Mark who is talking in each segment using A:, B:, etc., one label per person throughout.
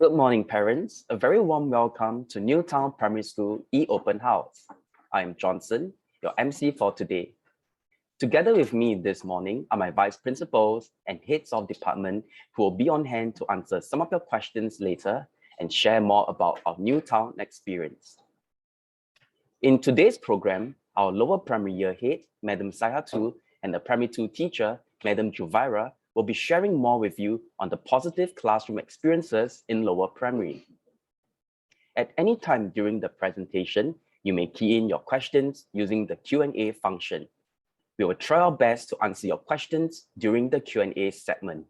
A: Good morning, parents. A very warm welcome to Newtown Primary School eOpen House. I am Johnson, your MC for today. Together with me this morning are my vice principals and heads of department who will be on hand to answer some of your questions later and share more about our Newtown experience. In today's program, our lower primary year head, Madam Sayatu, and the primary 2 teacher, Madam Juvaira, will be sharing more with you on the positive classroom experiences in lower primary. At any time during the presentation, you may key in your questions using the Q&A function. We will try our best to answer your questions during the Q&A segment.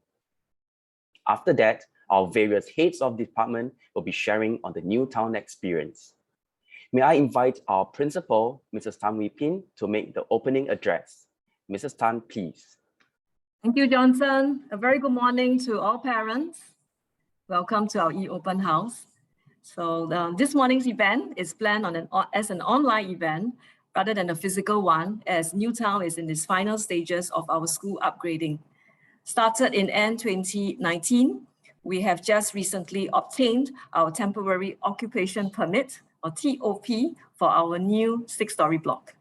A: After that, our various heads of department will be sharing on the Newtown experience. May I invite our principal, Mrs. Tan Wee Pin, to make the opening address. Mrs. Tan, please.
B: Thank you, Johnson. A very good morning to all parents. Welcome to our eOpen House. So this morning's event is planned as an online event rather than a physical one, as Newtown is in its final stages of our school upgrading. Started in end 2019, we have just recently obtained our temporary occupation permit, or TOP, for our new 6-story block.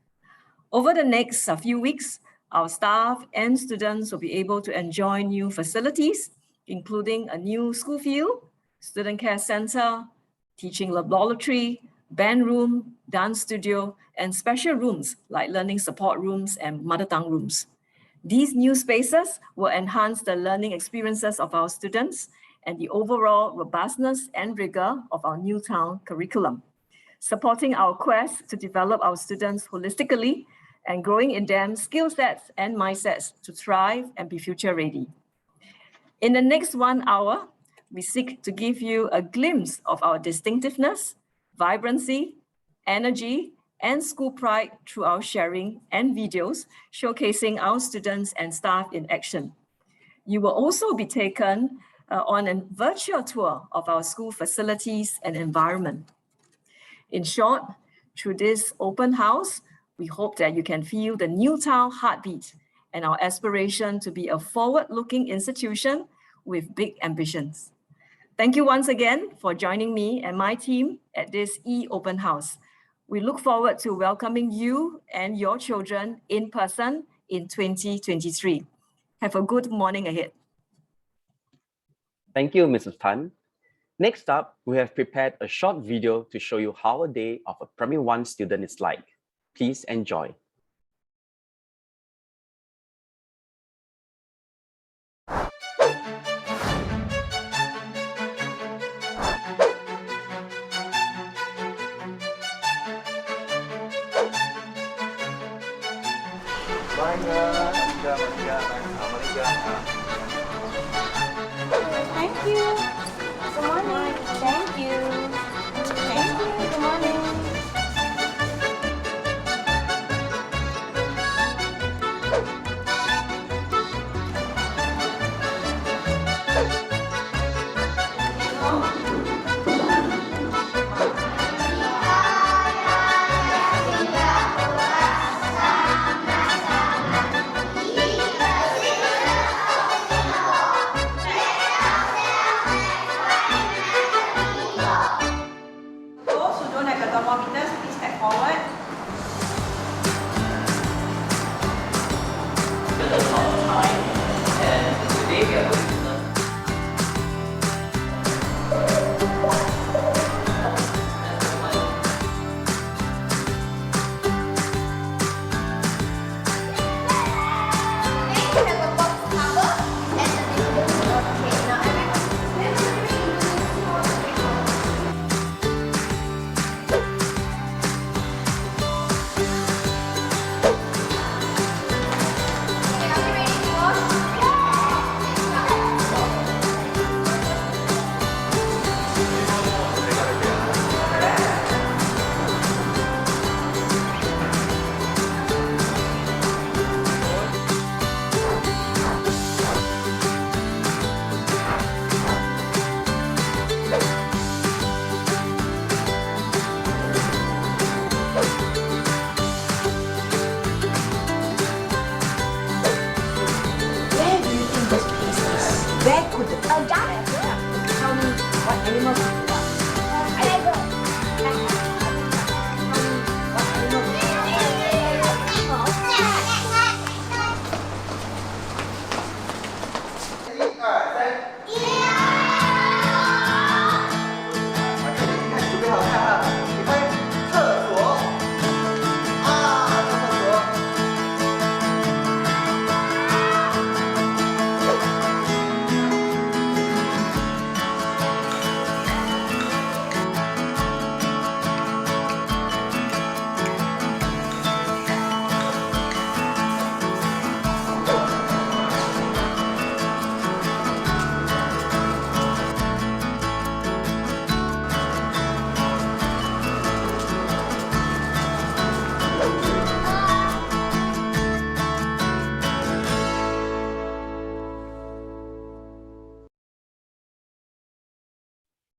B: Over the next few weeks, our staff and students will be able to enjoy new facilities, including a new school field, student care center, teaching laboratory, band room, dance studio, and special rooms like learning support rooms and mother tongue rooms. These new spaces will enhance the learning experiences of our students and the overall robustness and rigor of our Newtown curriculum, supporting our quest to develop our students holistically and growing in them skill sets and mindsets to thrive and be future ready. In the next 1 hour, we seek to give you a glimpse of our distinctiveness, vibrancy, energy, and school pride through our sharing and videos showcasing our students and staff in action. You will also be taken on a virtual tour of our school facilities and environment. In short, through this open house, we hope that you can feel the Newtown heartbeat and our aspiration to be a forward-looking institution with big ambitions. Thank you once again for joining me and my team at this eOpen House. We look forward to welcoming you and your children in person in 2023. Have a good morning ahead.
A: Thank you, Mrs. Tan. Next up, we have prepared a short video to show you how a day of a Primary 1 student is like. Please enjoy.
C: Thank you. Good morning. Thank you. Thank you. Good morning.
D: Those who don't have a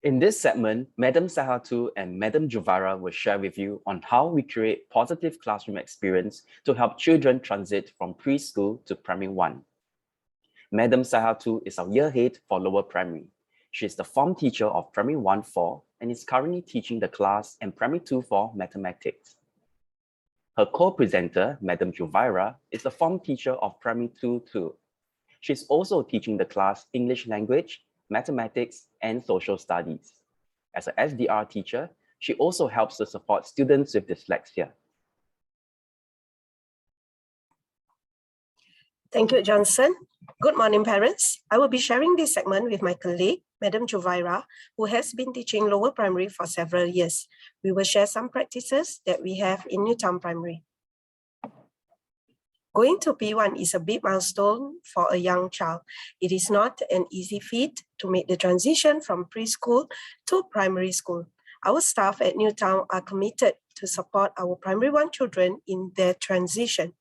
A: In this segment, Madam Sahatu and Madam Juvara will share with you on how we create positive classroom experience to help children transit from preschool to primary 1. Madam Sahatu is our year head for lower primary. She is the form teacher of primary 1-4 and is currently teaching the class in primary 2-4 mathematics. Her co-presenter, Madam Juvara, is the form teacher of primary 2-2. She is also teaching the class English language, mathematics, and social studies. As a SDR teacher, she also helps to support students with dyslexia.
D: Thank you, Johnson. Good morning, parents. I will be sharing this segment with my colleague, Madam Juvira, who has been teaching lower primary for several years. We will share some practices that we have in Newtown Primary. Going to P1 is a big milestone for a young child. It is not an easy feat to make the transition from preschool to primary school. Our staff at Newtown are committed to support our primary 1 children in their transition.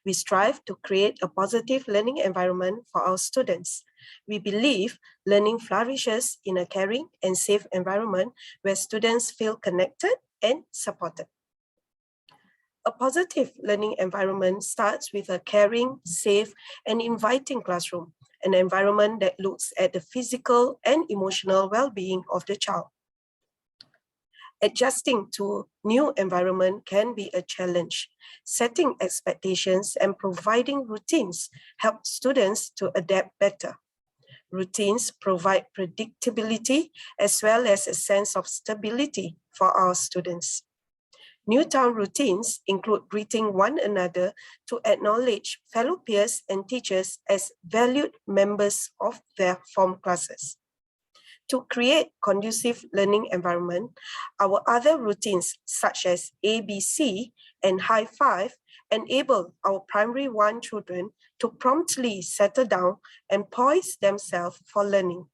D: We strive to create a positive learning environment for our students. We believe learning flourishes in a caring and safe environment where students feel connected and supported. A positive learning environment starts with a caring, safe, and inviting classroom, an environment that looks at the physical and emotional well-being of the child. Adjusting to new environment can be a challenge. Setting expectations and providing routines help students to adapt better. Routines provide predictability as well as a sense of stability for our students. Newtown routines include greeting one another to acknowledge fellow peers and teachers as valued members of their form classes. To create conducive learning environment, our other routines such as ABC and High Five enable our primary 1 children to promptly settle down and poise themselves for learning.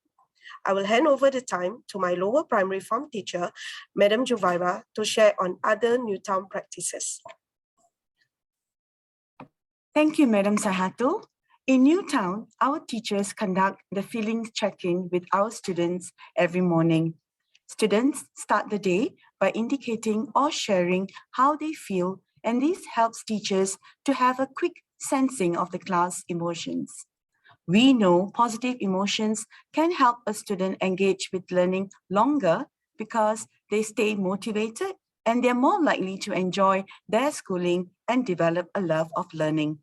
D: I will hand over the time to my lower primary form teacher, Madam Juvira, to share on other Newtown practices.
E: Thank you, Madam Sahatu. In Newtown, our teachers conduct the feelings check-in with our students every morning. Students start the day by indicating or sharing how they feel, and this helps teachers to have a quick sensing of the class emotions. We know positive emotions can help a student engage with learning longer because they stay motivated and they're more likely to enjoy their schooling and develop a love of learning.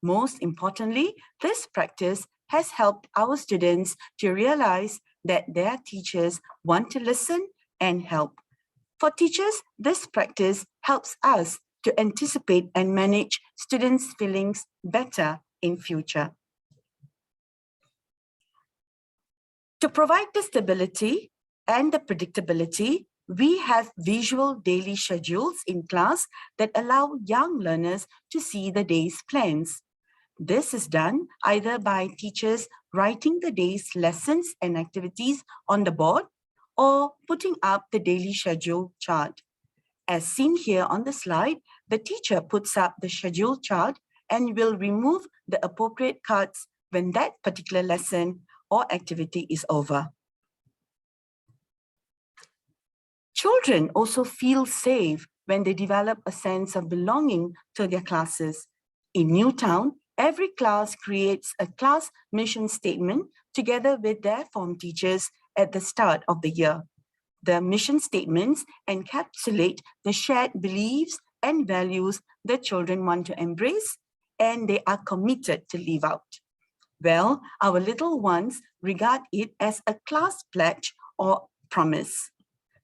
E: Most importantly, this practice has helped our students to realize that their teachers want to listen and help. For teachers, this practice helps us to anticipate and manage students' feelings better in future. To provide the stability and the predictability, we have visual daily schedules in class that allow young learners to see the day's plans. This is done either by teachers writing the day's lessons and activities on the board or putting up the daily schedule chart. As seen here on the slide, the teacher puts up the schedule chart and will remove the appropriate cards when that particular lesson or activity is over. Children also feel safe when they develop a sense of belonging to their classes. In Newtown, every class creates a class mission statement together with their form teachers at the start of the year. The mission statements encapsulate the shared beliefs and values the children want to embrace, and they are committed to live out. Well, our little ones regard it as a class pledge or promise.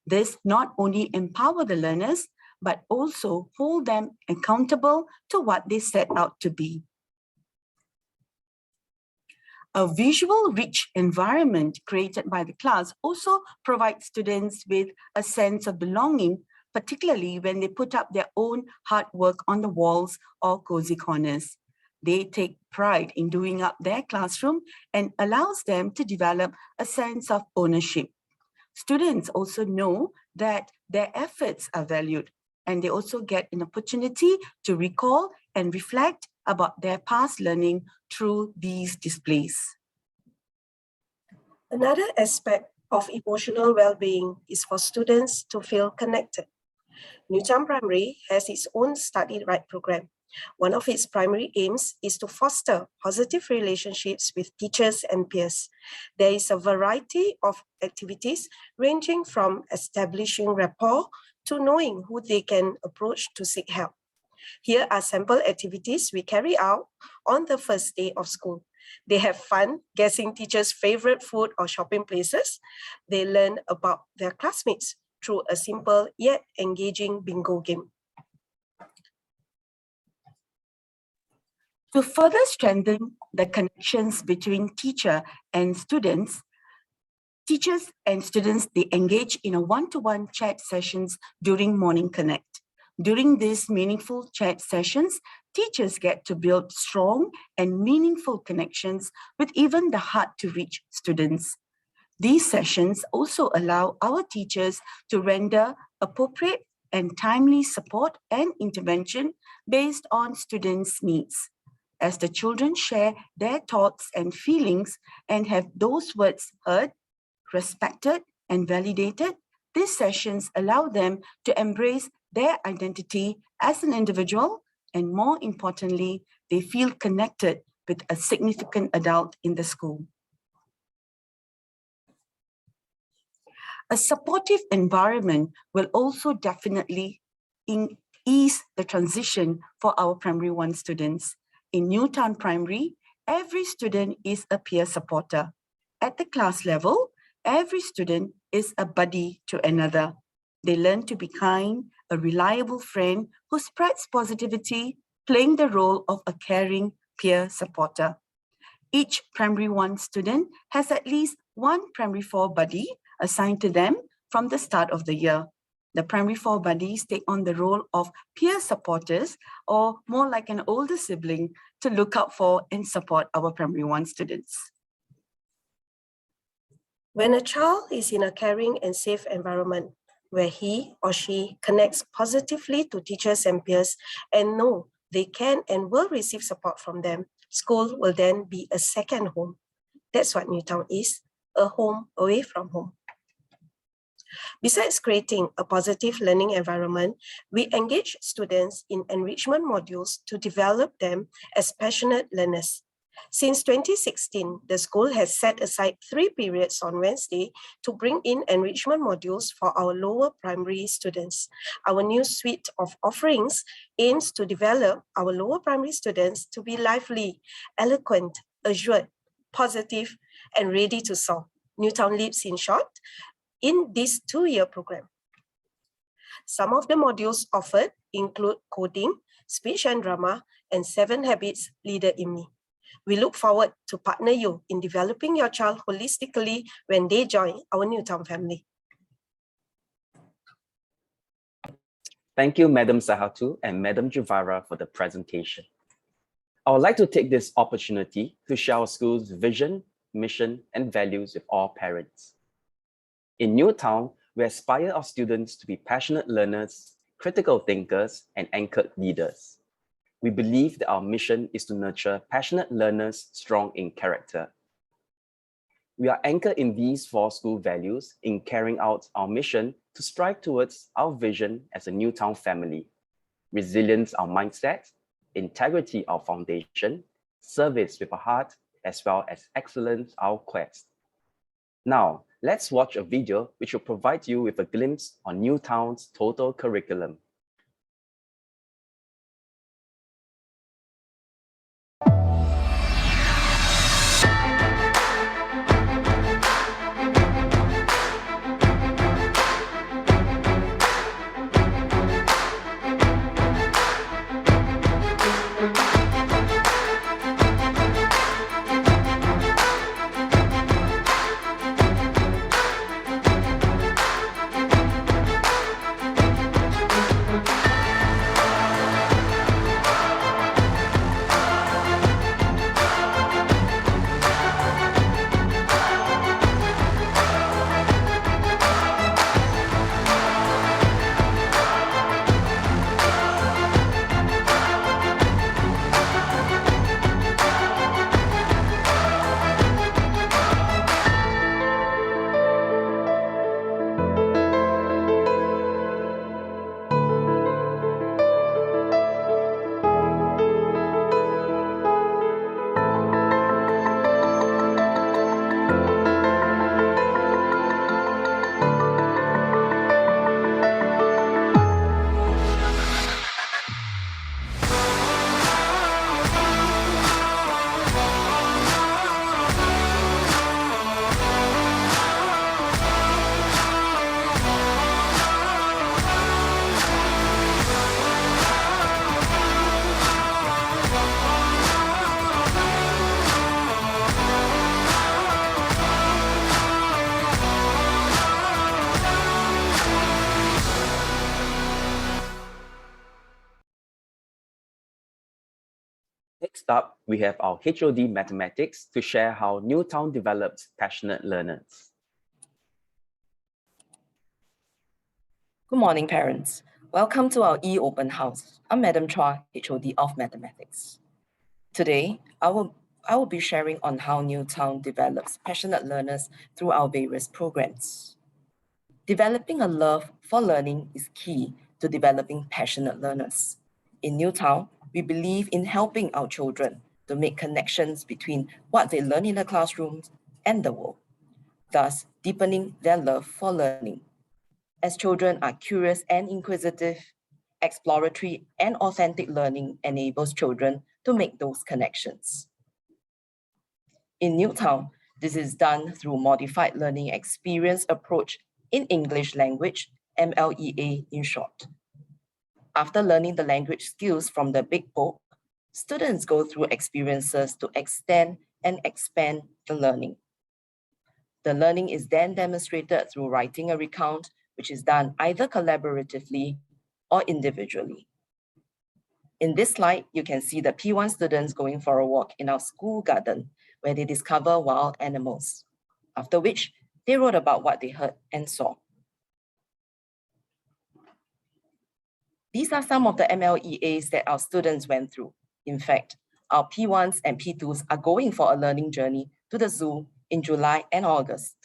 E: This not only empowers the learners, but also hold them accountable to what they set out to be. A visual rich environment created by the class also provides students with a sense of belonging, particularly when they put up their own hard work on the walls or cozy corners. They take pride in doing up their classroom and allows them to develop a sense of ownership. Students also know that their efforts are valued, and they also get an opportunity to recall and reflect about their past learning through these displays.
D: Another aspect of emotional well-being is for students to feel connected. Newtown Primary has its own Study Right program. One of its primary aims is to foster positive relationships with teachers and peers. There is a variety of activities ranging from establishing rapport to knowing who they can approach to seek help. Here are sample activities we carry out on the first day of school. They have fun guessing teachers' favorite food or shopping places. They learn about their classmates through a simple yet engaging bingo game.
E: To further strengthen the connections between teachers and students, they engage in a one-to-one chat sessions during Morning Connect. During these meaningful chat sessions, teachers get to build strong and meaningful connections with even the hard-to-reach students. These sessions also allow our teachers to render appropriate and timely support and intervention based on students' needs. As the children share their thoughts and feelings and have those words heard, respected, and validated, these sessions allow them to embrace their identity as an individual, and more importantly, they feel connected with a significant adult in the school. A supportive environment will also definitely ease the transition for our Primary 1 students. In Newtown Primary, every student is a peer supporter. At the class level, every student is a buddy to another. They learn to be kind, a reliable friend who spreads positivity, playing the role of a caring peer supporter. Each Primary 1 student has at least one Primary 4 buddy assigned to them from the start of the year. The Primary 4 buddies take on the role of peer supporters, or more like an older sibling, to look out for and support our Primary 1 students.
D: When a child is in a caring and safe environment where he or she connects positively to teachers and peers and know they can and will receive support from them, school will then be a second home. That's what Newtown is, a home away from home. Besides creating a positive learning environment, we engage students in enrichment modules to develop them as passionate learners. Since 2016, the school has set aside 3 periods on Wednesday to bring in enrichment modules for our lower primary students. Our new suite of offerings aims to develop our lower primary students to be lively, eloquent, assured, positive, and ready to solve. Newtown Leaps, in short, in this 2-year program. Some of the modules offered include coding, speech and drama, and 7 Habits Leader in Me. We look forward to partner you in developing your child holistically when they join our Newtown family.
A: Thank you, Madam Sahatu and Madam Juvara for the presentation. I would like to take this opportunity to share our school's vision, mission, and values with all parents. In Newtown, we aspire our students to be passionate learners, critical thinkers, and anchored leaders. We believe that our mission is to nurture passionate learners strong in character. We are anchored in these 4 school values in carrying out our mission to strive towards our vision as a Newtown family: resilience, our mindset; integrity, our foundation; service with a heart, as well as excellence, our quest. Now, let's watch a video which will provide you with a glimpse on Newtown's total curriculum. Next up, we have our HOD Mathematics to share how Newtown develops passionate learners.
F: Good morning, parents. Welcome to our eOpen House. I'm Madam Chua, HOD of Mathematics. Today, I will be sharing on how Newtown develops passionate learners through our various programs. Developing a love for learning is key to developing passionate learners. In Newtown, we believe in helping our children to make connections between what they learn in the classrooms and the world, thus deepening their love for learning. As children are curious and inquisitive, exploratory and authentic learning enables children to make those connections. In Newtown, this is done through modified learning experience approach in English language, MLEA in short. After learning the language skills from the big book, students go through experiences to extend and expand the learning. The learning is then demonstrated through writing a recount, which is done either collaboratively or individually. In this slide, you can see the P1 students going for a walk in our school garden where they discover wild animals, after which they wrote about what they heard and saw. These are some of the MLEAs that our students went through. In fact, our P1s and P2s are going for a learning journey to the zoo in July and August.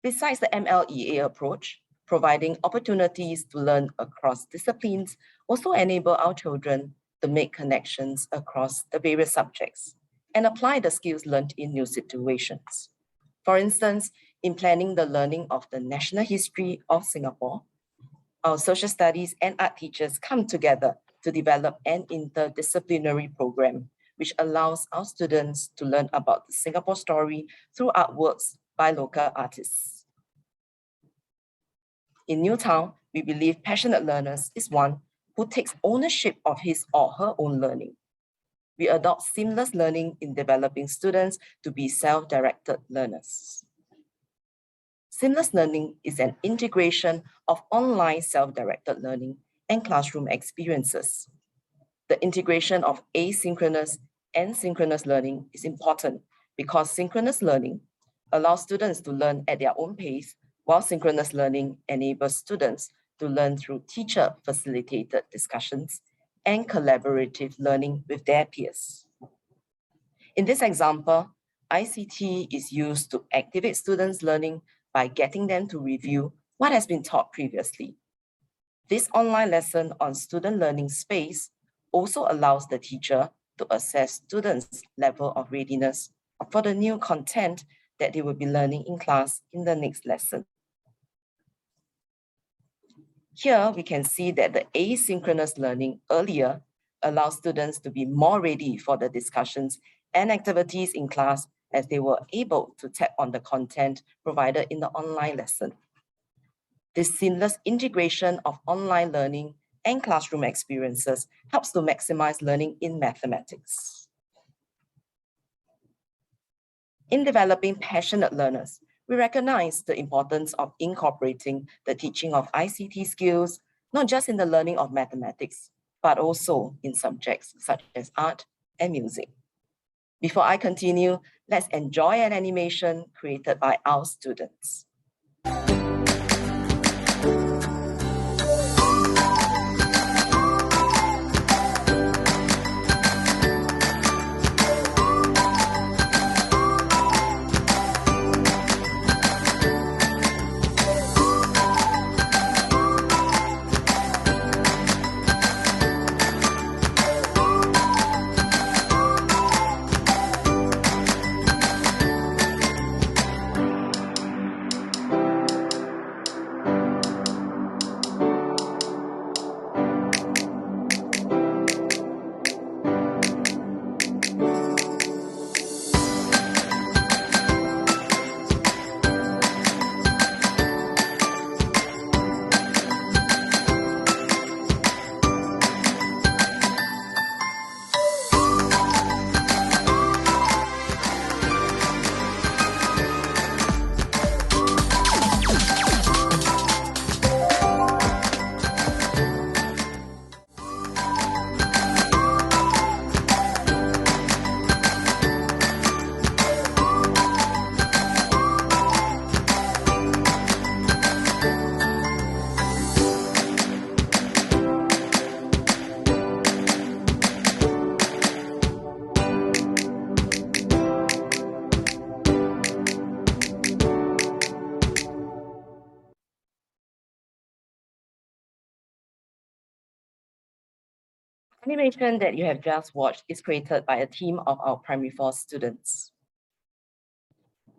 F: Besides the MLEA approach, providing opportunities to learn across disciplines also enable our children to make connections across the various subjects and apply the skills learned in new situations. For instance, in planning the learning of the national history of Singapore, our social studies and art teachers come together to develop an interdisciplinary program, which allows our students to learn about the Singapore story through artworks by local artists. In Newtown, we believe passionate learners is one who takes ownership of his or her own learning. We adopt seamless learning in developing students to be self-directed learners. Seamless learning is an integration of online self-directed learning and classroom experiences. The integration of asynchronous and synchronous learning is important because synchronous learning allows students to learn at their own pace, while synchronous learning enables students to learn through teacher-facilitated discussions and collaborative learning with their peers. In this example, ICT is used to activate students' learning by getting them to review what has been taught previously. This online lesson on student learning space also allows the teacher to assess students' level of readiness for the new content that they will be learning in class in the next lesson. Here, we can see that the asynchronous learning earlier allows students to be more ready for the discussions and activities in class as they were able to tap on the content provided in the online lesson. This seamless integration of online learning and classroom experiences helps to maximize learning in mathematics. In developing passionate learners, we recognize the importance of incorporating the teaching of ICT skills, not just in the learning of mathematics, but also in subjects such as art and music. Before I continue, let's enjoy an animation created by our students. Animation that you have just watched is created by a team of our primary 4 students.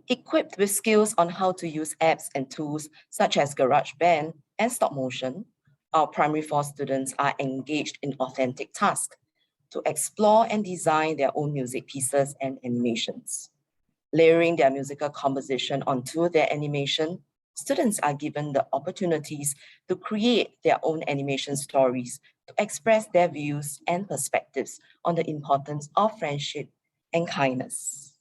F: Equipped with skills on how to use apps and tools such as GarageBand and stop motion, our primary 4 students are engaged in authentic tasks to explore and design their own music pieces and animations. Layering their musical composition onto their animation, students are given the opportunities to create their own animation stories to express their views and perspectives on the importance of friendship and kindness.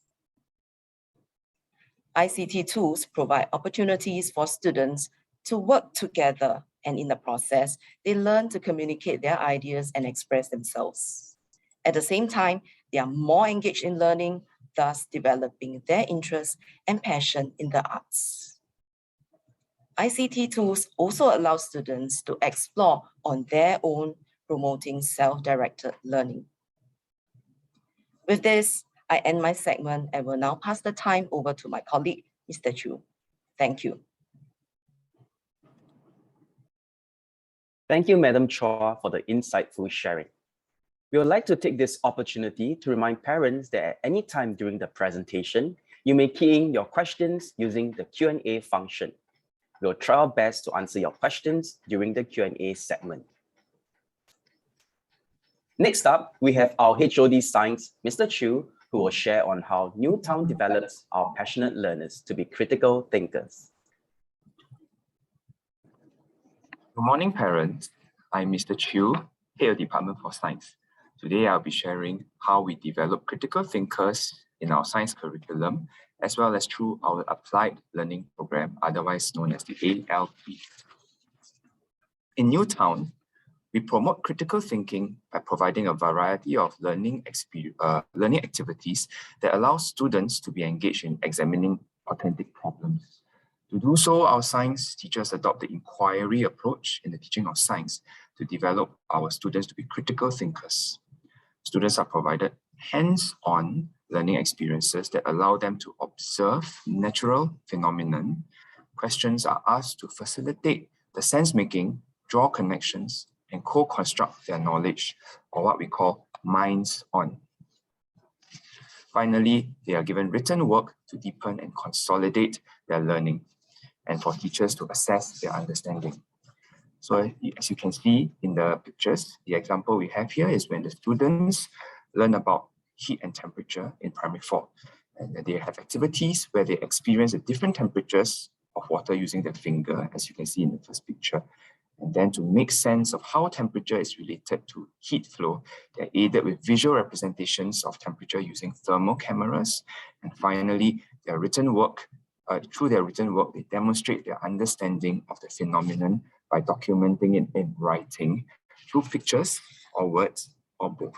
F: ICT tools provide opportunities for students to work together, and in the process, they learn to communicate their ideas and express themselves. At the same time, they are more engaged in learning, thus developing their interest and passion in the arts. ICT tools also allow students to explore on their own, promoting self-directed learning. With this, I end my segment and will now pass the time over to my colleague, Mr. Chu. Thank you.
A: Thank you, Madam Chua, for the insightful sharing. We would like to take this opportunity to remind parents that at any time during the presentation, you may key in your questions using the Q&A function. We'll try our best to answer your questions during the Q&A segment. Next up, we have our HOD Science, Mr. Chu, who will share on how Newtown develops our passionate learners to be critical thinkers.
G: Good morning, parents. I'm Mr. Chiu, Head of Department for Science. Today, I'll be sharing how we develop critical thinkers in our science curriculum, as well as through our applied learning program, otherwise known as the ALP. In Newtown, we promote critical thinking by providing a variety of learning activities that allow students to be engaged in examining authentic problems. To do so, our science teachers adopt the inquiry approach in the teaching of science to develop our students to be critical thinkers. Students are provided hands-on learning experiences that allow them to observe natural phenomenon. Questions are asked to facilitate the sense-making, draw connections, and co-construct their knowledge, or what we call minds-on. Finally, they are given written work to deepen and consolidate their learning, and for teachers to assess their understanding. So as you can see in the pictures, the example we have here is when the students learn about heat and temperature in primary 4. And they have activities where they experience the different temperatures of water using their finger, as you can see in the first picture. And then to make sense of how temperature is related to heat flow, they're aided with visual representations of temperature using thermal cameras. And finally, their written work, through their written work, they demonstrate their understanding of the phenomenon by documenting it in writing through pictures or words or both.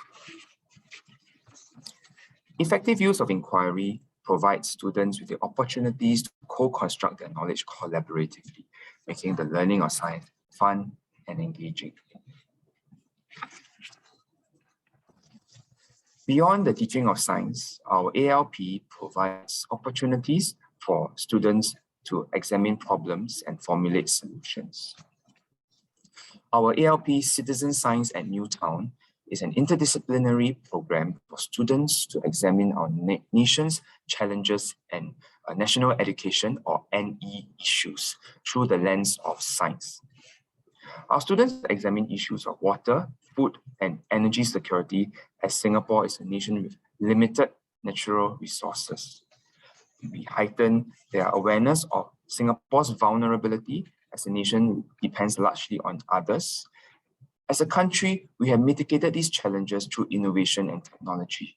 G: Effective use of inquiry provides students with the opportunities to co-construct their knowledge collaboratively, making the learning of science fun and engaging. Beyond the teaching of science, our ALP provides opportunities for students to examine problems and formulate solutions. Our ALP Citizen Science at Newtown is an interdisciplinary program for students to examine our nation's challenges and national education, or NE, issues through the lens of science. Our students examine issues of water, food, and energy security, as Singapore is a nation with limited natural resources. We heighten their awareness of Singapore's vulnerability as a nation depends largely on others. As a country, we have mitigated these challenges through innovation and technology.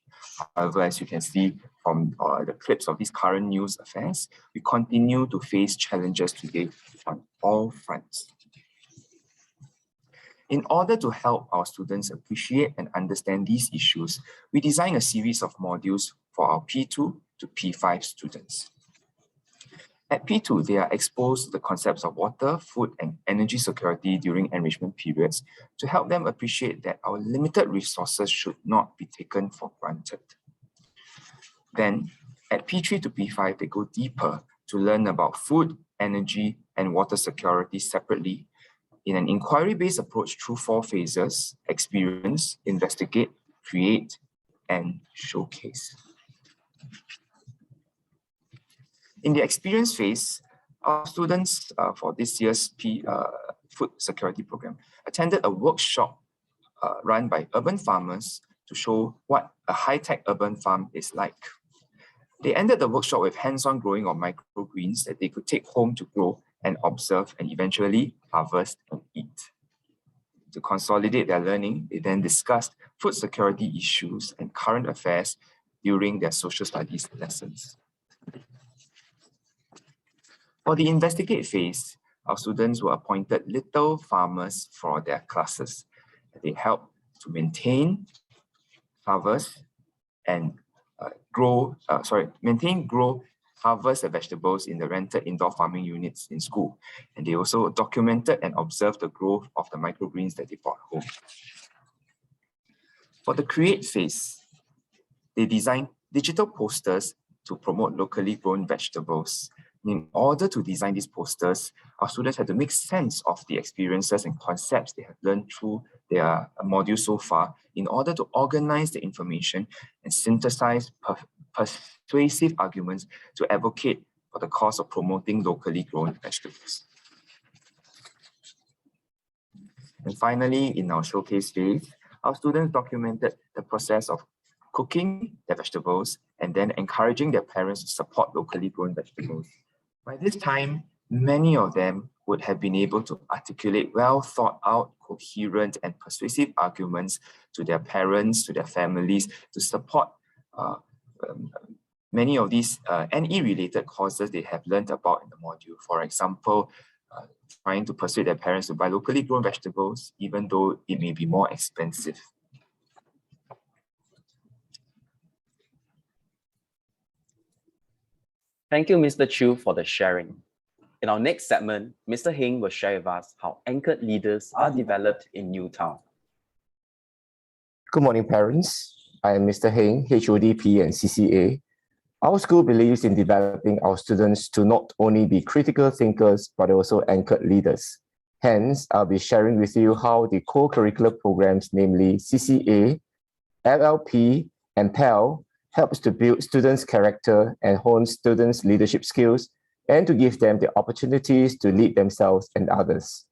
G: However, as you can see from the clips of these current news affairs, we continue to face challenges today on all fronts. In order to help our students appreciate and understand these issues, we designed a series of modules for our P2 to P5 students. At P2, they are exposed to the concepts of water, food, and energy security during enrichment periods to help them appreciate that our limited resources should not be taken for granted. Then, at P3 to P5, they go deeper to learn about food, energy, and water security separately, in an inquiry-based approach through 4 phases: experience, investigate, create, and showcase. In the experience phase, our students for this year's food security program attended a workshop run by urban farmers to show what a high-tech urban farm is like. They ended the workshop with hands-on growing of microgreens that they could take home to grow and observe and eventually harvest and eat. To consolidate their learning, they then discussed food security issues and current affairs during their social studies lessons. For the investigate phase, our students were appointed little farmers for their classes. They helped to maintain, harvest, and grow, harvest the vegetables in the rented indoor farming units in school. And they also documented and observed the growth of the microgreens that they brought home. For the create phase, they designed digital posters to promote locally grown vegetables. In order to design these posters, our students had to make sense of the experiences and concepts they have learned through their module so far in order to organize the information and synthesize persuasive arguments to advocate for the cause of promoting locally grown vegetables. And finally, in our showcase phase, our students documented the process of cooking their vegetables and then encouraging their parents to support locally grown vegetables. By this time, many of them would have been able to articulate well thought out, coherent, and persuasive arguments to their parents, to their families, to support many of these NE-related causes they have learned about in the module. For example, trying to persuade their parents to buy locally grown vegetables, even though it may be more expensive.
A: Thank you, Mr. Chu, for the sharing. In our next segment, Mr. Heng will share with us how anchored leaders are developed in Newtown.
H: Good morning, parents. I am Mr. Heng, HODP and CCA. Our school believes in developing our students to not only be critical thinkers, but also anchored leaders. Hence, I'll be sharing with you how the co-curricular programs, namely CCA, LLP, and PEL, helps to build students' character and hone students' leadership skills, and to give them the opportunities to lead themselves and others.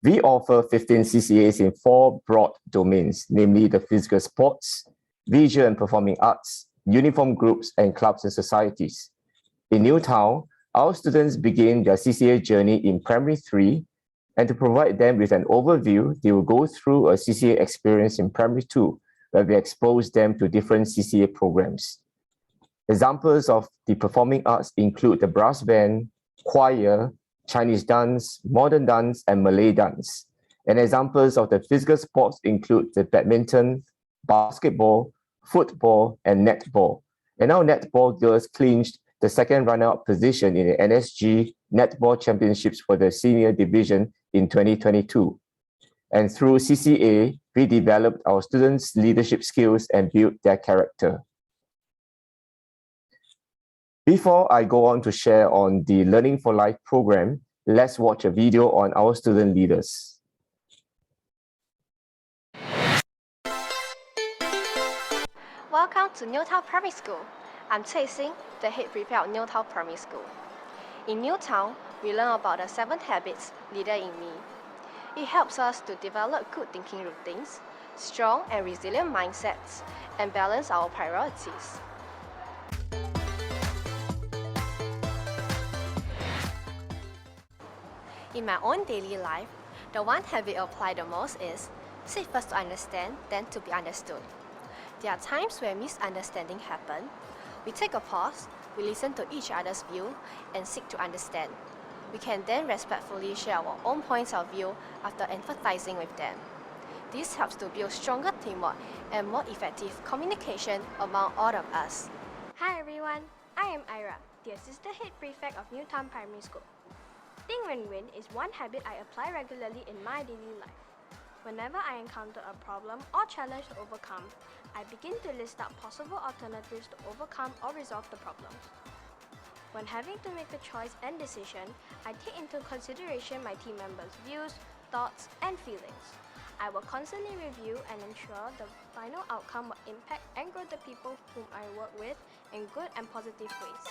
H: We offer 15 CCAs in 4 broad domains, namely the physical sports, visual and performing arts, uniform groups, and clubs and societies. In Newtown, our students begin their CCA journey in Primary 3, and to provide them with an overview, they will go through a CCA experience in Primary 2, where we expose them to different CCA programs. Examples of the performing arts include the brass band, choir, Chinese dance, modern dance, and Malay dance. And examples of the physical sports include the badminton, basketball, football, and netball. And our netball girls clinched the second runner-up position in the NSG Netball Championships for the senior division in 2022. And through CCA, we developed our students' leadership skills and built their character. Before I go on to share on the Learning for Life program, let's watch a video on our student leaders.
C: Welcome to Newtown Primary School. I'm Cei Xing, the head prefect of Newtown Primary School. In Newtown, we learn about the 7 habits leader in me. It helps us to develop good thinking routines, strong and resilient mindsets, and balance our priorities. In my own daily life, the one habit I apply the most is seek first to understand, then to be understood. There are times where misunderstanding happen. We take a pause, we listen to each other's view, and seek to understand. We can then respectfully share our own points of view after empathizing with them. This helps to build stronger teamwork and more effective communication among all of us.
I: Hi everyone, I am Ira, the assistant head prefect of Newtown Primary School. Think win-win is one habit I apply regularly in my daily life. Whenever I encounter a problem or challenge to overcome, I begin to list out possible alternatives to overcome or resolve the problems. When having to make a choice and decision, I take into consideration my team members' views, thoughts, and feelings. I will constantly review and ensure the final outcome will impact and grow the people whom I work with in good and positive ways.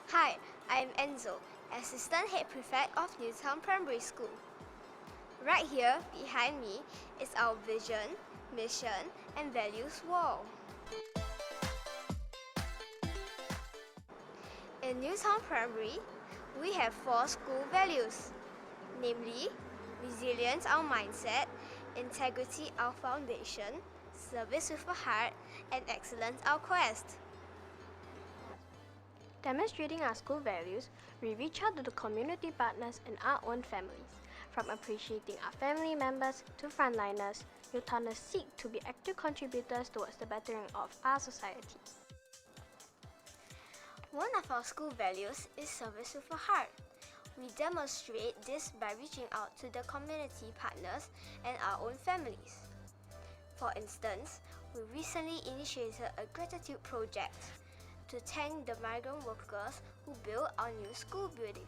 J: Hi, I am Enzo, Assistant Head Prefect of Newtown Primary School. Right here behind me is our vision, mission, and values wall. In Newtown Primary, we have 4 school values, namely resilience, our mindset, integrity, our foundation, service with a heart, and excellence, our quest.
I: Demonstrating our school values, we reach out to the community partners and our own families. From appreciating our family members to frontliners, Newtowners seek to be active contributors towards the bettering of our society.
J: One of our school values is service with a heart. We demonstrate this by reaching out to the community partners and our own families. For instance, we recently initiated a gratitude project to thank the migrant workers who built our new school building.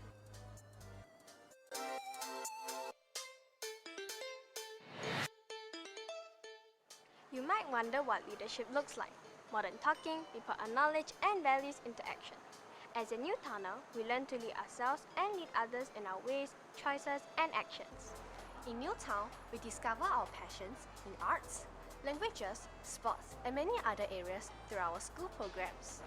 I: You might wonder what leadership looks like. More than talking, we put our knowledge and values into action. As a Newtowner, we learn to lead ourselves and lead others in our ways, choices, and actions.
C: In Newtown, we discover our passions in arts, languages, sports, and many other areas through our school programs.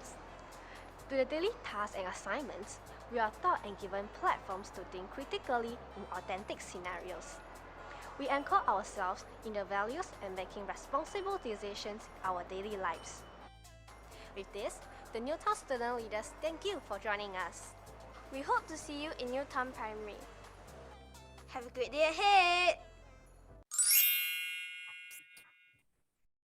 C: To the daily tasks and assignments, we are taught and given platforms to think critically in authentic scenarios. We anchor ourselves in the values and making responsible decisions in our daily lives. With this, the Newtown student leaders thank you for joining us.
I: We hope to see you in Newtown Primary.
J: Have a great day ahead!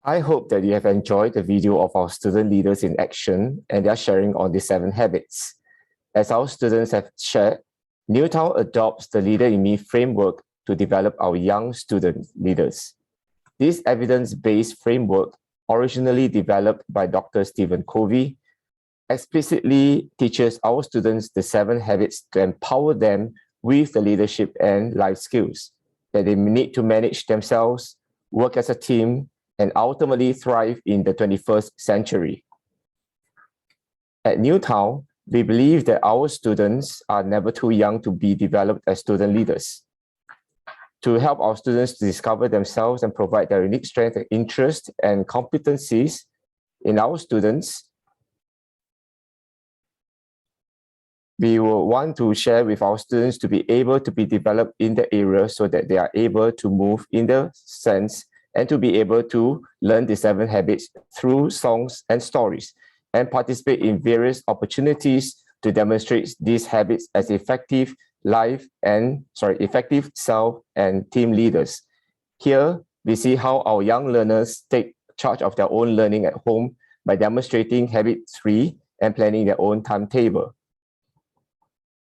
H: I hope that you have enjoyed the video of our student leaders in action and their sharing on the 7 habits. As our students have shared, Newtown adopts the Leader in Me framework to develop our young student leaders. This evidence-based framework, originally developed by Dr. Stephen Covey, explicitly teaches our students the 7 habits to empower them with the leadership and life skills that they need to manage themselves, work as a team, and ultimately thrive in the 21st century. At Newtown, we believe that our students are never too young to be developed as student leaders. To help our students to discover themselves and provide their unique strength and interest and competencies in our students, we will want to share with our students to be able to be developed in the area so that they are able to move in the sense and to be able to learn the 7 habits through songs and stories and participate in various opportunities to demonstrate these habits as effective self and team leaders. Here, we see how our young learners take charge of their own learning at home by demonstrating habit 3 and planning their own timetable.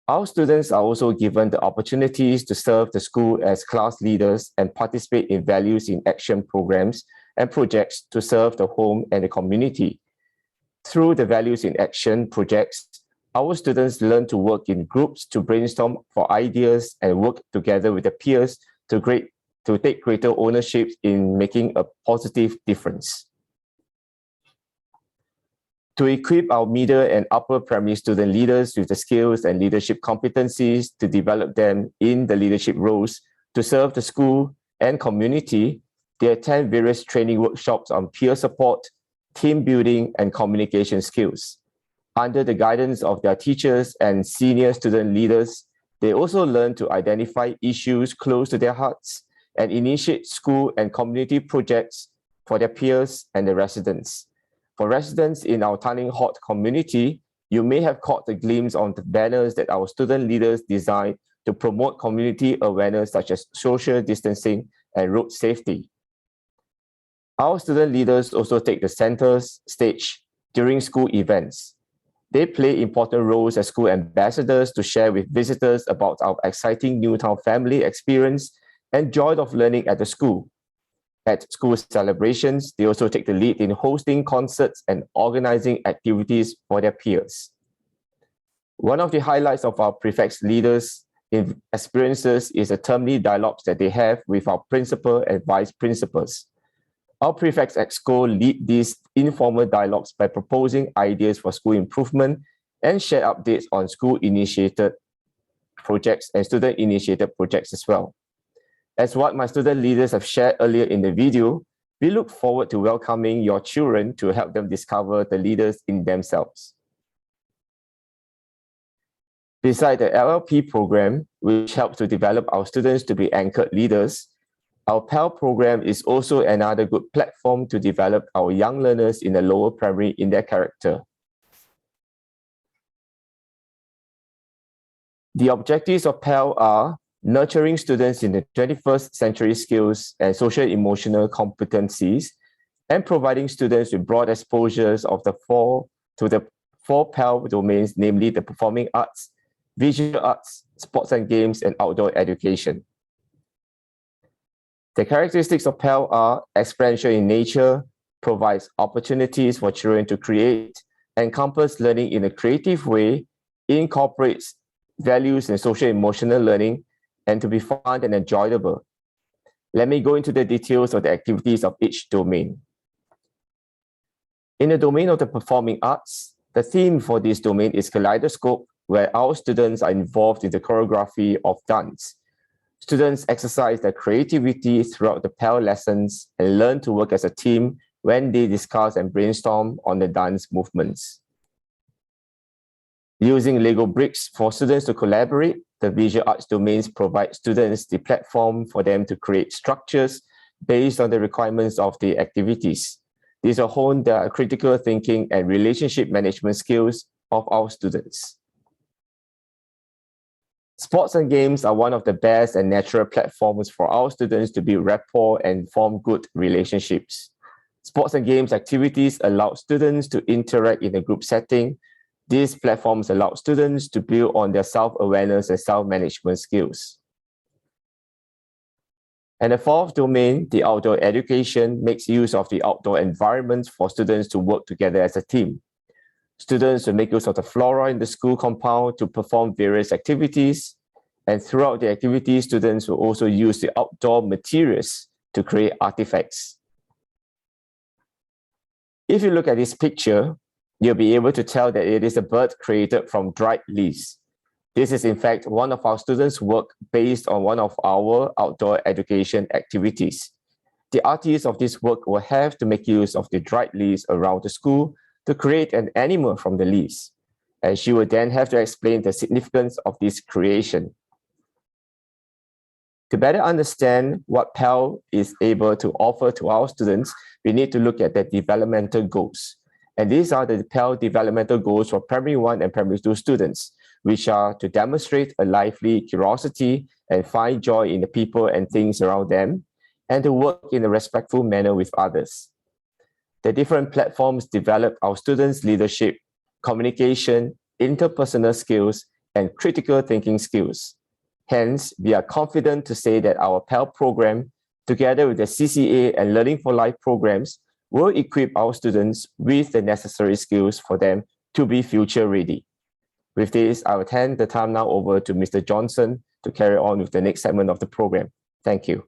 H: Our students are also given the opportunities to serve the school as class leaders and participate in values in action programs and projects to serve the home and the community. Through the values in action projects, our students learn to work in groups to brainstorm for ideas and work together with their peers to take greater ownership in making a positive difference. To equip our middle and upper primary student leaders with the skills and leadership competencies to develop them in the leadership roles to serve the school and community, they attend various training workshops on peer support, team building, and communication skills. Under the guidance of their teachers and senior student leaders, they also learn to identify issues close to their hearts and initiate school and community projects for their peers and the residents. For residents in our Tanning Hot community, you may have caught a glimpse on the banners that our student leaders designed to promote community awareness such as social distancing and road safety. Our student leaders also take the center stage during school events. They play important roles as school ambassadors to share with visitors about our exciting Newtown family experience and joy of learning at the school. At school celebrations, they also take the lead in hosting concerts and organizing activities for their peers. One of the highlights of our prefects leaders' experiences is the termly dialogues that they have with our principal and vice principals. Our prefects at school lead these informal dialogues by proposing ideas for school improvement and share updates on school-initiated projects and student-initiated projects as well. As what my student leaders have shared earlier in the video, we look forward to welcoming your children to help them discover the leaders in themselves. Beside the LLP program, which helps to develop our students to be anchored leaders, our PAL program is also another good platform to develop our young learners in the lower primary in their character. The objectives of PAL are nurturing students in the 21st century skills and social emotional competencies, and providing students with broad exposures of the four PAL domains, namely the performing arts, visual arts, sports and games, and outdoor education. The characteristics of PAL are experiential in nature, provides opportunities for children to create, encompass learning in a creative way, incorporates values and social emotional learning, and to be fun and enjoyable. Let me go into the details of the activities of each domain. In the domain of the performing arts, the theme for this domain is kaleidoscope, where our students are involved in the choreography of dance. Students exercise their creativity throughout the PAL lessons and learn to work as a team when they discuss and brainstorm on the dance movements. Using Lego bricks for students to collaborate, the visual arts domains provide students the platform for them to create structures based on the requirements of the activities. These will hone the critical thinking and relationship management skills of our students. Sports and games are one of the best and natural platforms for our students to build rapport and form good relationships. Sports and games activities allow students to interact in a group setting. These platforms allow students to build on their self-awareness and self-management skills. And the fourth domain, the outdoor education, makes use of the outdoor environment for students to work together as a team. Students will make use of the flora in the school compound to perform various activities. And throughout the activities, students will also use the outdoor materials to create artifacts. If you look at this picture, you'll be able to tell that it is a bird created from dried leaves. This is in fact one of our students' work based on one of our outdoor education activities. The artist of this work will have to make use of the dried leaves around the school to create an animal from the leaves. And she will then have to explain the significance of this creation. To better understand what PAL is able to offer to our students, we need to look at the developmental goals. And these are the PAL developmental goals for primary 1 and primary 2 students, which are to demonstrate a lively curiosity and find joy in the people and things around them, and to work in a respectful manner with others. The different platforms develop our students' leadership, communication, interpersonal skills, and critical thinking skills. Hence, we are confident to say that our PAL program, together with the CCA and Learning for Life programs, will equip our students with the necessary skills for them to be future ready. With this, I will hand the time now over to Mr. Johnson to carry on with the next segment of the program. Thank you.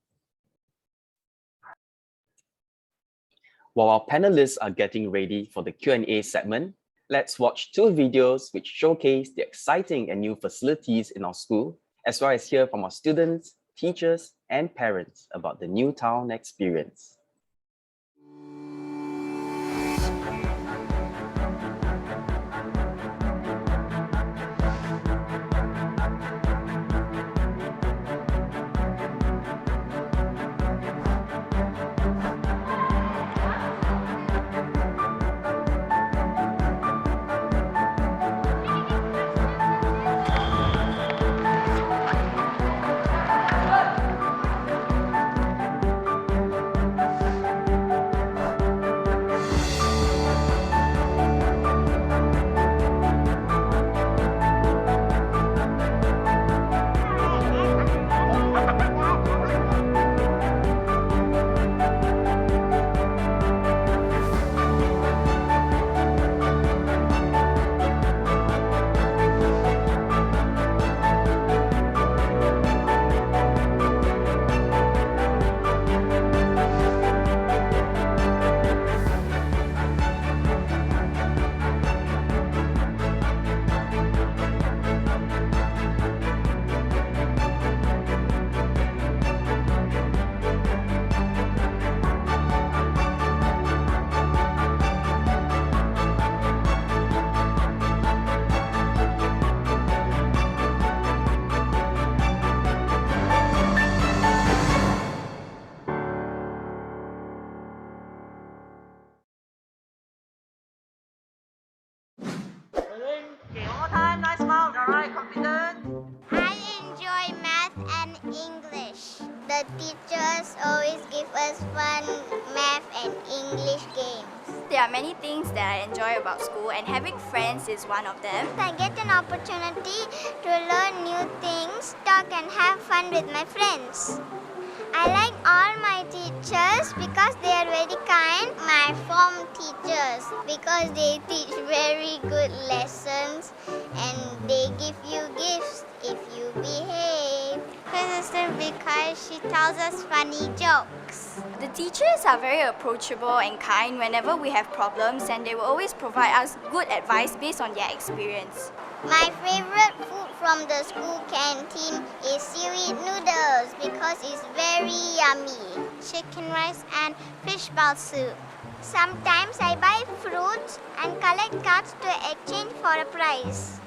A: While our panelists are getting ready for the Q&A segment, let's watch two videos which showcase the exciting and new facilities in our school, as well as hear from our students, teachers, and parents about the new town experience.
J: The teachers always give us fun math and English games.
I: There are many things that I enjoy about school, and having friends is one of them.
J: I get an opportunity to learn new things, talk and have fun with my friends. I like all my teachers because they are very kind. My form teachers because they teach very good lessons and they give you gifts if you behave. My sister because she tells us funny jokes.
I: The teachers are very approachable and kind whenever we have problems, and they will always provide us good advice based on their experience.
J: My favorite food from the school canteen is seaweed noodles because it's very yummy. Chicken rice and fish ball soup. Sometimes I buy fruits and collect cards to exchange for a prize.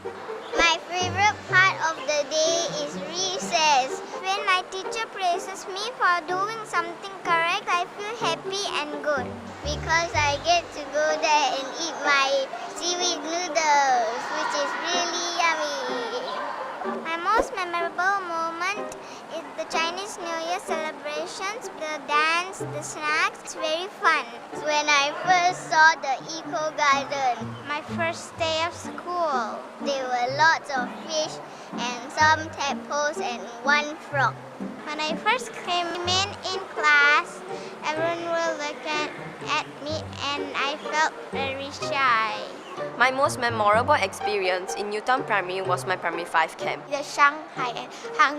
J: My favorite part of the day is recess. When my teacher praises me for doing something correct, I feel happy and good because I get to go there and eat my seaweed noodles, which is really yummy. My most memorable moment is the Chinese New Year celebrations, the dance, the snacks. It's very fun. When I first saw the eco garden, my first day of school, there were lots of fish and some tadpoles and one frog. When I first came in class, everyone was looking at me and I felt very shy.
C: My most memorable experience in Newtown Primary was my Primary 5 camp.
J: The Shanghai and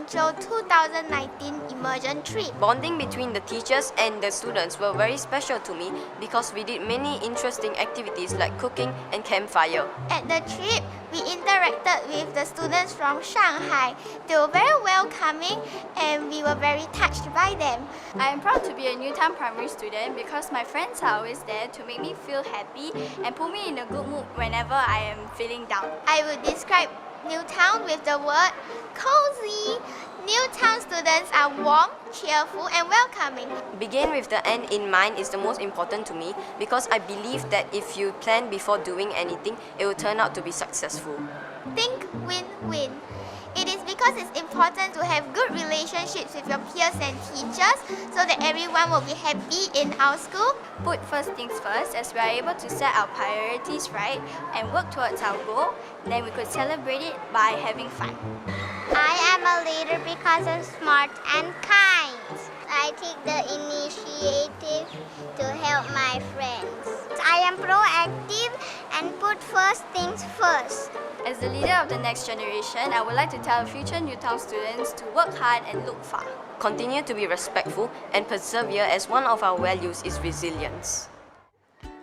J: Hangzhou 2019 immersion trip.
C: Bonding between the teachers and the students were very special to me because we did many interesting activities like cooking and campfire.
J: At the trip, we interacted with the students from Shanghai. They were very welcoming and we were very touched by them.
I: I am proud to be a Newtown Primary student because my friends are always there to make me feel happy and put me in a good mood whenever I am feeling down.
J: I would describe Newtown with the word cozy. Newtown students are warm, cheerful and welcoming.
C: Begin with the end in mind is the most important to me because I believe that if you plan before doing anything, it will turn out to be successful.
J: Think win-win. It is because it's important to have good relationships with your peers and teachers so that everyone will be happy in our school.
I: Put first things first, as we are able to set our priorities right and work towards our goal, then we could celebrate it by having fun.
J: I am a leader because I'm smart and kind. I take the initiative to help my friends. I am proactive and put first things first.
I: As the leader of the next generation, I would like to tell future Newtown students to work hard and look far.
C: Continue to be respectful and persevere as one of our values is resilience.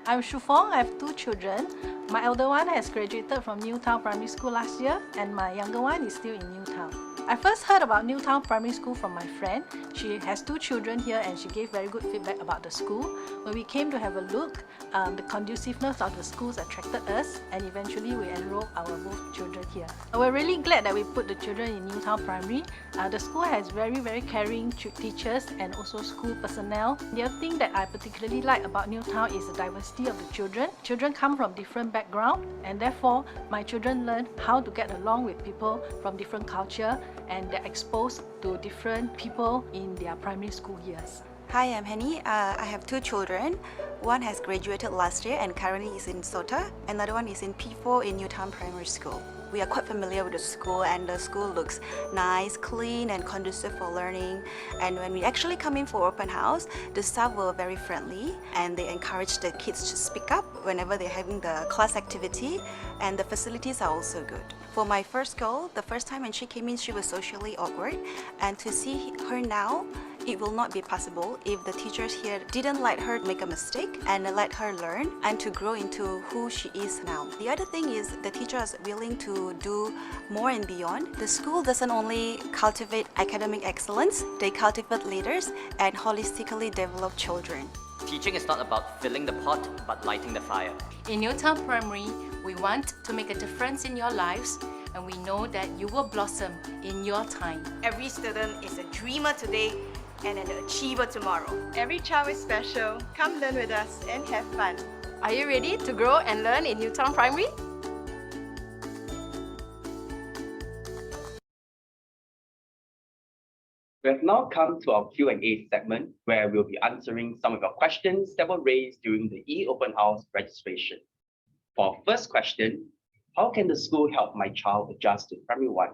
K: I'm Shufong. I have two children. My elder one has graduated from Newtown Primary School last year and my younger one is still in Newtown. I first heard about Newtown Primary School from my friend. She has two children here and she gave very good feedback about the school. When we came to have a look, the conduciveness of the schools attracted us and eventually we enrolled our both children here. We're really glad that we put the children in Newtown Primary. The school has very caring teachers and also school personnel. The other thing that I particularly like about Newtown is the diversity of the children. Children come from different backgrounds and therefore my children learn how to get along with people from different culture and they're exposed to different people in their primary school years.
L: Hi, I'm Henny. I have two children. One has graduated last year and currently is in SOTA. Another one is in P4 in Newtown Primary School. We are quite familiar with the school and the school looks nice, clean and conducive for learning. And when we actually come in for open house, the staff were very friendly and they encourage the kids to speak up whenever they're having the class activity, and the facilities are also good. For my first girl, the first time when she came in, she was socially awkward, and to see her now, it will not be possible if the teachers here didn't let her make a mistake and let her learn and to grow into who she is now. The other thing is the teachers are willing to do more and beyond. The school doesn't only cultivate academic excellence, they cultivate leaders and holistically develop children.
M: Teaching is not about filling the pot, but lighting the fire.
N: In Newtown Primary, we want to make a difference in your lives, and we know that you will blossom in your time.
O: Every student is a dreamer today and an achiever tomorrow.
P: Every child is special. Come learn with us and have fun.
I: Are you ready to grow and learn in Newtown Primary?
A: We have now come to our Q&A segment where we'll be answering some of your questions that were raised during the eOpen House registration. For our first question, how can the school help my child adjust to primary 1?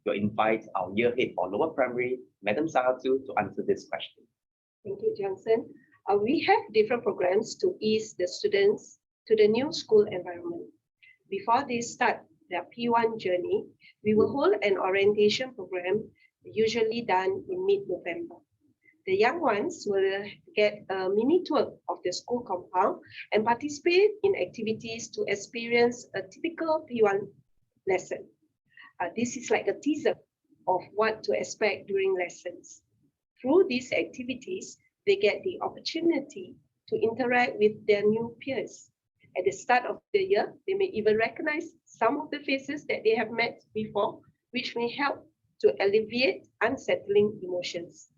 A: We'll invite our year head for lower primary, Madam Sahatu, to answer this question.
Q: Thank you, Johnson. We have different programs to ease the students to the new school environment. Before they start their P1 journey, we will hold an orientation program usually done in mid-November. The young ones will get a mini tour of the school compound and participate in activities to experience a typical P1 lesson. This is like a teaser of what to expect during lessons. Through these activities, they get the opportunity to interact with their new peers. At the start of the year, they may even recognize some of the faces that they have met before, which may help to alleviate unsettling emotions.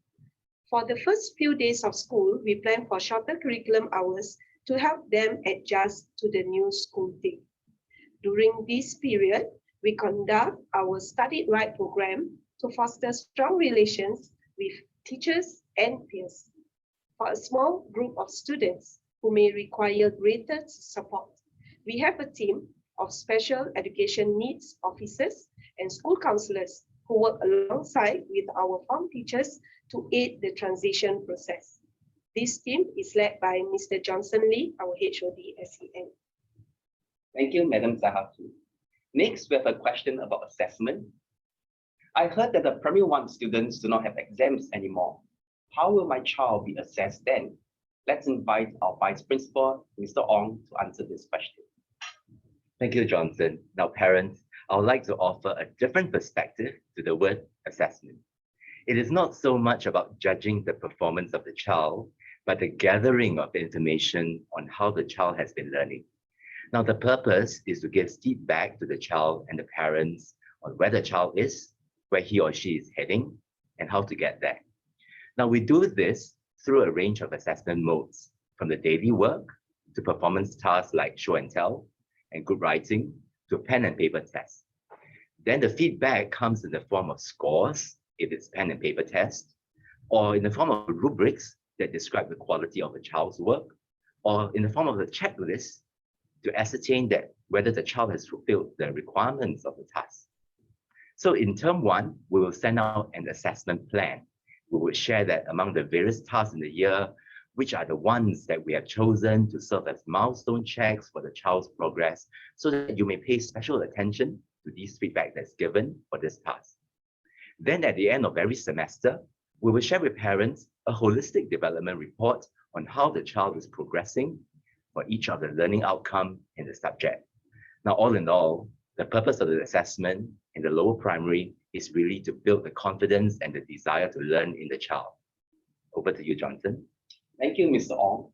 Q: For the first few days of school, we plan for shorter curriculum hours to help them adjust to the new school day. During this period, we conduct our Study Right program to foster strong relations with teachers and peers. For a small group of students who may require greater support, we have a team of special education needs officers and school counselors who work alongside with our form teachers to aid the transition process. This team is led by Mr. Johnson Lee, our HOD SEN.
A: Thank you, Madam Sahatu. Next, we have a question about assessment. I heard that the primary 1 students do not have exams anymore. How will my child be assessed then? Let's invite our Vice Principal, Mr. Ong, to answer this question.
R: Thank you, Johnson. Now, parents, I would like to offer a different perspective to the word assessment. It is not so much about judging the performance of the child, but the gathering of information on how the child has been learning. Now, the purpose is to give feedback to the child and the parents on where the child is, where he or she is heading, and how to get there. Now, we do this through a range of assessment modes, from the daily work to performance tasks like show and tell and group writing to pen and paper tests. Then the feedback comes in the form of scores, if it's pen and paper test, or in the form of rubrics that describe the quality of a child's work, or in the form of a checklist to ascertain that whether the child has fulfilled the requirements of the task. So in term 1, we will send out an assessment plan. We will share that among the various tasks in the year, which are the ones that we have chosen to serve as milestone checks for the child's progress, so that you may pay special attention to these feedback that's given for this task. Then at the end of every semester, we will share with parents a holistic development report on how the child is progressing for each of the learning outcome in the subject. Now, all in all, the purpose of the assessment in the lower primary is really to build the confidence and the desire to learn in the child. Over to you, Johnson.
A: Thank you, Mr. Ong.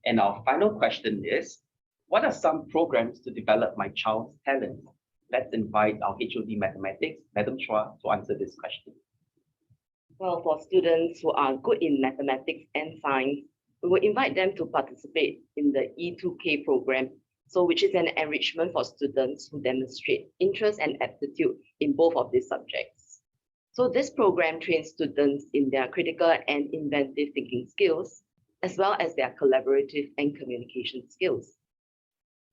A: And our final question is, what are some programs to develop my child's talent? Let's invite our HOD Mathematics, Madam Chua, to answer this question.
S: Well, for students who are good in mathematics and science, we will invite them to participate in the E2K program, which is an enrichment for students who demonstrate interest and aptitude in both of these subjects. So this program trains students in their critical and inventive thinking skills, as well as their collaborative and communication skills.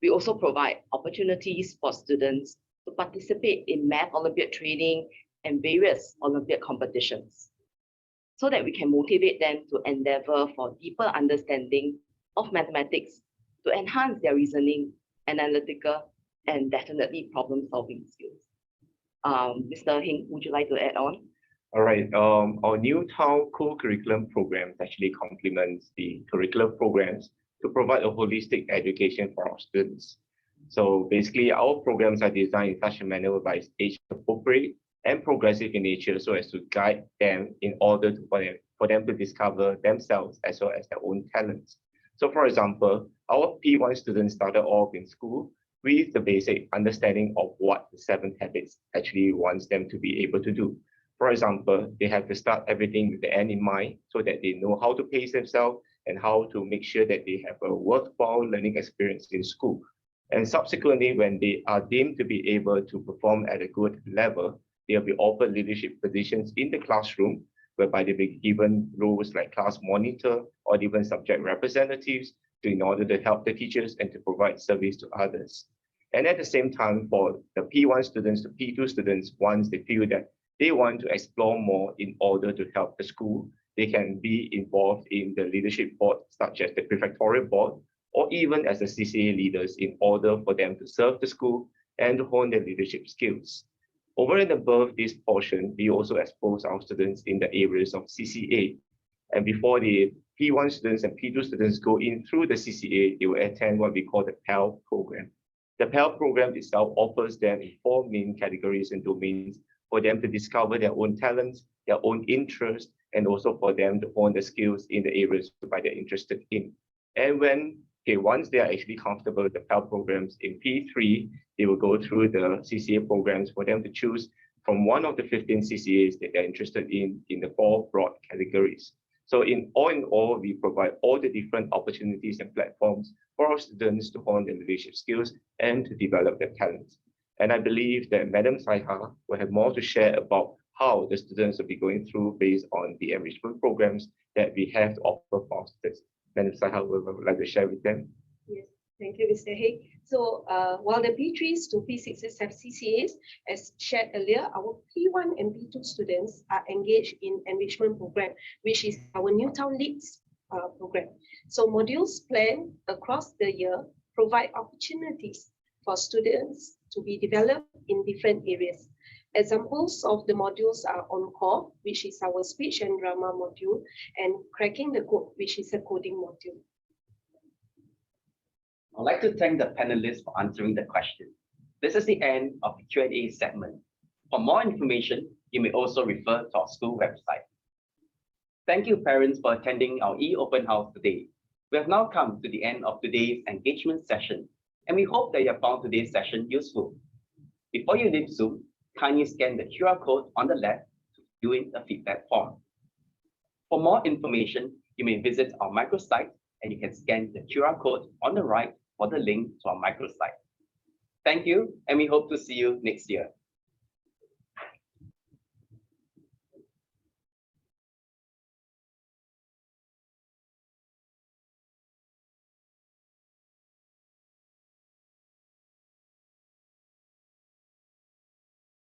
S: We also provide opportunities for students to participate in Math Olympiad training and various Olympiad competitions, so that we can motivate them to endeavor for deeper understanding of mathematics to enhance their reasoning, analytical, and definitely problem-solving skills. Mr. Hing, would you like to add on?
G: All right, our new town co-curriculum programs actually complements the curriculum programs to provide a holistic education for our students. So basically, our programs are designed in such a manner whereby it's age appropriate and progressive in nature, so as to guide them in order for them to discover themselves as well as their own talents. So for example, our P1 students started off in school with the basic understanding of what the 7 habits actually wants them to be able to do. For example, they have to start everything with the end in mind so that they know how to pace themselves and how to make sure that they have a worthwhile learning experience in school. And subsequently, when they are deemed to be able to perform at a good level, they'll be offered leadership positions in the classroom whereby they'll be given roles like class monitor or even subject representatives in order to help the teachers and to provide service to others. And at the same time, for the P1 students, the P2 students, once they feel that they want to explore more in order to help the school, they can be involved in the leadership board, such as the prefectorial board, or even as the CCA leaders in order for them to serve the school and to hone their leadership skills. Over and above this portion, we also expose our students in the areas of CCA. And before the P1 students and P2 students go in through the CCA, they will attend what we call the PAL program. The PAL program itself offers them 4 main categories and domains for them to discover their own talents, their own interests, and also for them to hone the skills in the areas that they're interested in. And once they are actually comfortable with the PAL programs in P3, they will go through the CCA programs for them to choose from one of the 15 CCAs that they're interested in the 4 broad categories. So in all, we provide all the different opportunities and platforms for our students to hone their leadership skills and to develop their talents. And I believe that Madam Saiha will have more to share about how the students will be going through based on the enrichment programs that we have to offer for our students. Madam Saiha would like to share with them.
Q: Yes, thank you, Mr. Hay. So while the P3s to P6s have CCAs, as shared earlier, our P1 and P2 students are engaged in enrichment program, which is our Newtown Leads program. So modules planned across the year provide opportunities for students to be developed in different areas. Examples of the modules are On-Core, which is our speech and drama module, and Cracking the Code, which is a coding module.
M: I'd like to thank the panelists for answering the question. This is the end of the Q&A segment. For more information, you may also refer to our school website. Thank you, parents, for attending our eOpen House today. We have now come to the end of today's engagement session, and we hope that you have found today's session useful. Before you leave Zoom, kindly scan the QR code on the left to fill in the feedback form. For more information, you may visit our microsite, and you can scan the QR code on the right for the link to our microsite. Thank you, and we hope to see you next year.